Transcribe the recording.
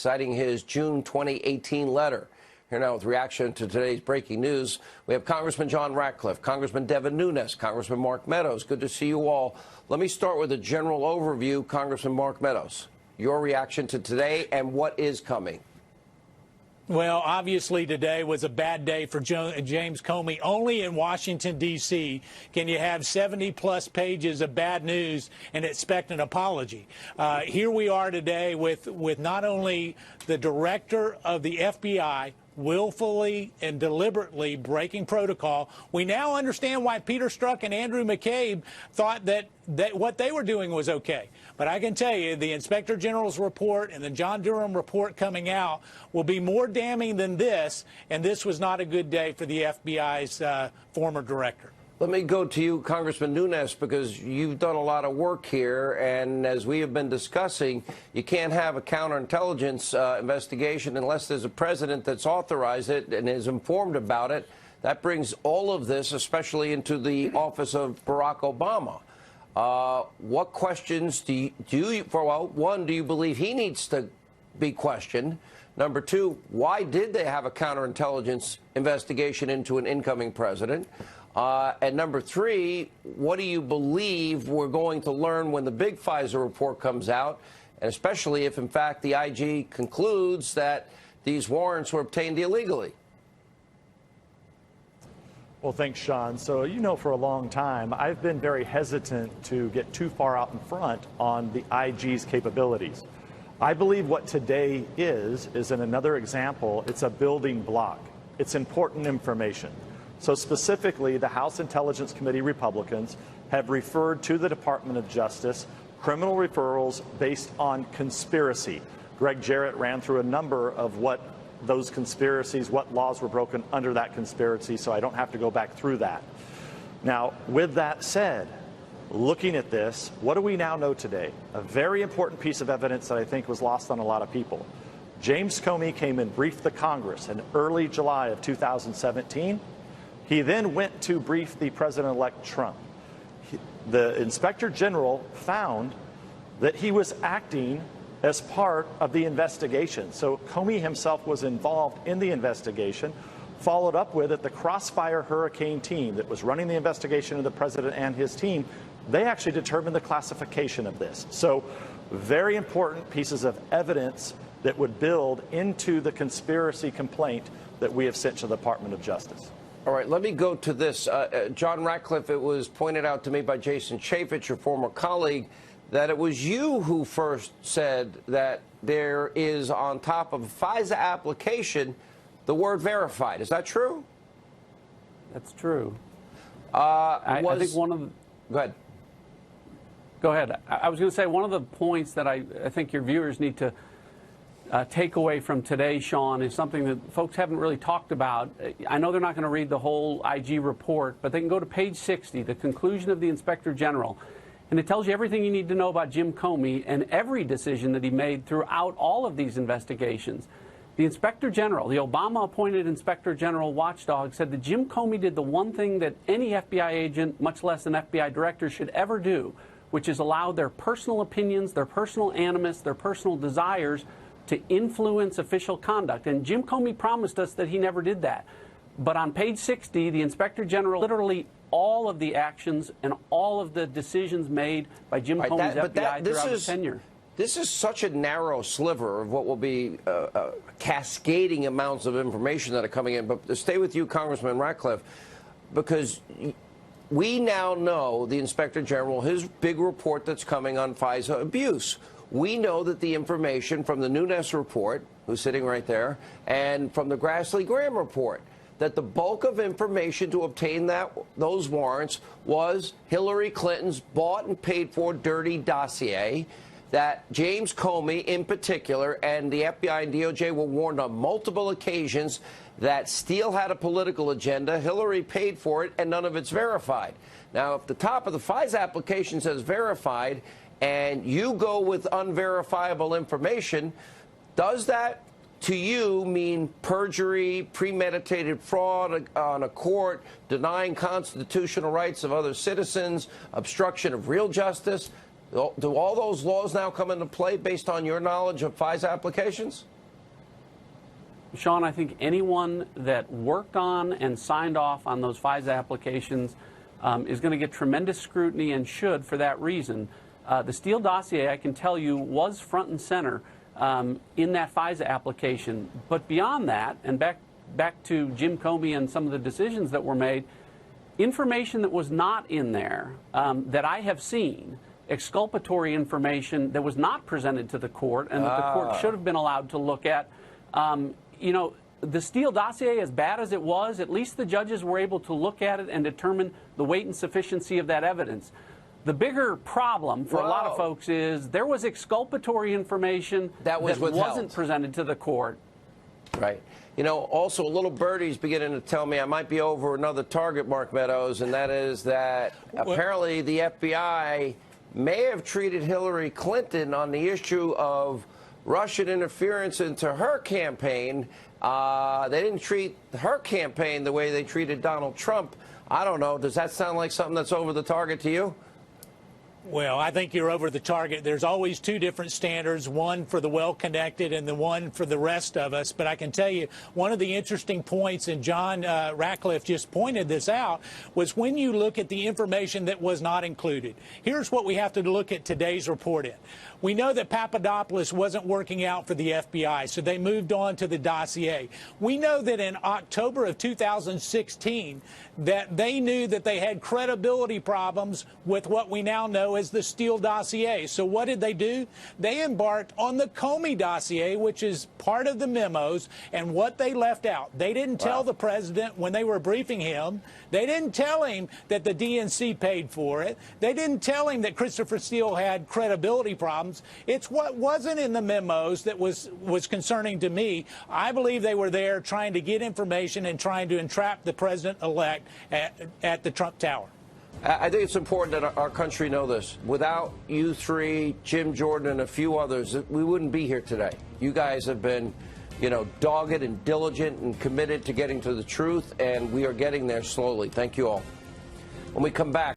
citing his June 2018 letter. Here now with reaction to today's breaking news, we have Congressman John Ratcliffe, Congressman Devin Nunes, Congressman Mark Meadows. Good to see you all. Let me start with a general overview. Congressman Mark Meadows, your reaction to today and what is coming. Well, obviously today was a bad day for James Comey. Only in Washington, D.C. can you have 70-plus pages of bad news and expect an apology. Here we are today with not only the director of the FBI willfully and deliberately breaking protocol. We now understand why Peter Strzok and Andrew McCabe thought that what they were doing was okay. But I can tell you the Inspector General's report and the John Durham report coming out will be more damning than this, and this was not a good day for the FBI's former director. Let me go to you, Congressman Nunes, because you've done a lot of work here, and as we have been discussing, you can't have a counterintelligence investigation unless there's a president that's authorized it and is informed about it. That brings all of this, especially into the office of Barack Obama. What questions do you one, do you believe he needs to be questioned? Number two, why did they have a counterintelligence investigation into an incoming president? And number three, what do you believe we're going to learn when the big Pfizer report comes out, and especially if, in fact, the IG concludes that these warrants were obtained illegally? Well, thanks, Sean. So, for a long time, I've been very hesitant to get too far out in front on the IG's capabilities. I believe what today is in another example. It's a building block. It's important information. So specifically, the House Intelligence Committee Republicans have referred to the Department of Justice criminal referrals based on conspiracy. Greg Jarrett ran through a number of what those conspiracies, what laws were broken under that conspiracy, so I don't have to go back through that. Now, with that said, looking at this, what do we now know today? A very important piece of evidence that I think was lost on a lot of people. James Comey came and briefed the Congress in early July of 2017. He then went to brief the President-elect Trump. The Inspector General found that he was acting as part of the investigation. So Comey himself was involved in the investigation, followed up with it the Crossfire Hurricane team that was running the investigation of the president and his team. They actually determined the classification of this. So very important pieces of evidence that would build into the conspiracy complaint that we have sent to the Department of Justice. All right, let me go to this. John Ratcliffe, it was pointed out to me by Jason Chaffetz, your former colleague, that it was you who first said that there is, on top of a FISA application, the word verified. Is that true? That's true. I think one of the... Go ahead. Go ahead. I was going to say one of the points that I think your viewers need to take away from today, Sean, is something that folks haven't really talked about. I know they're not going to read the whole IG report, but they can go to page 60, the conclusion of the Inspector General, and it tells you everything you need to know about Jim Comey and every decision that he made throughout all of these investigations. The Inspector General, the Obama-appointed Inspector General watchdog, said that Jim Comey did the one thing that any FBI agent, much less an FBI director, should ever do, which is allow their personal opinions, their personal animus, their personal desires to influence official conduct. And Jim Comey promised us that he never did that. But on page 60, the Inspector General, literally all of the actions and all of the decisions made by Jim Comey's FBI throughout his tenure. This is such a narrow sliver of what will be cascading amounts of information that are coming in. But to stay with you, Congressman Ratcliffe, because we now know the Inspector General, his big report that's coming on FISA abuse. We know that the information from the Nunes report, who's sitting right there, and from the Grassley-Graham report, that the bulk of information to obtain those warrants was Hillary Clinton's bought and paid for dirty dossier, that James Comey in particular and the FBI and DOJ were warned on multiple occasions that Steele had a political agenda, Hillary paid for it, and none of it's verified. Now, if the top of the FISA application says verified, and you go with unverifiable information, does that, to you, mean perjury, premeditated fraud on a court, denying constitutional rights of other citizens, obstruction of real justice? Do all those laws now come into play based on your knowledge of FISA applications? Sean, I think anyone that worked on and signed off on those FISA applications is going to get tremendous scrutiny and should for that reason. The Steele dossier, I can tell you, was front and center in that FISA application. But beyond that, and back to Jim Comey and some of the decisions that were made, information that was not in there that I have seen, exculpatory information that was not presented to the court and that the court should have been allowed to look at. You know, the Steele dossier, as bad as it was, at least the judges were able to look at it and determine the weight and sufficiency of that evidence. The bigger problem for a lot of folks is there was exculpatory information that wasn't presented to the court. Right. You know, also, little birdie's beginning to tell me I might be over another target, Mark Meadows, and that is that apparently the FBI may have treated Hillary Clinton on the issue of Russian interference into her campaign. They didn't treat her campaign the way they treated Donald Trump. I don't know. Does that sound like something that's over the target to you? Well, I think you're over the target. There's always two different standards, one for the well-connected and the one for the rest of us. But I can tell you one of the interesting points, and John Ratcliffe just pointed this out, was when you look at the information that was not included. Here's what we have to look at today's report in. We know that Papadopoulos wasn't working out for the FBI, so they moved on to the dossier. We know that in October of 2016 that they knew that they had credibility problems with what we now know as the Steele dossier. So what did they do? They embarked on the Comey dossier, which is part of the memos, and what they left out. They didn't tell the president when they were briefing him. They didn't tell him that the DNC paid for it. They didn't tell him that Christopher Steele had credibility problems. It's what wasn't in the memos that was concerning to me. I believe they were there trying to get information and trying to entrap the president-elect at the Trump Tower. I think it's important that our country know this. Without you three, Jim Jordan, and a few others, we wouldn't be here today. You guys have been, you know, dogged and diligent and committed to getting to the truth, and we are getting there slowly. Thank you all. When we come back.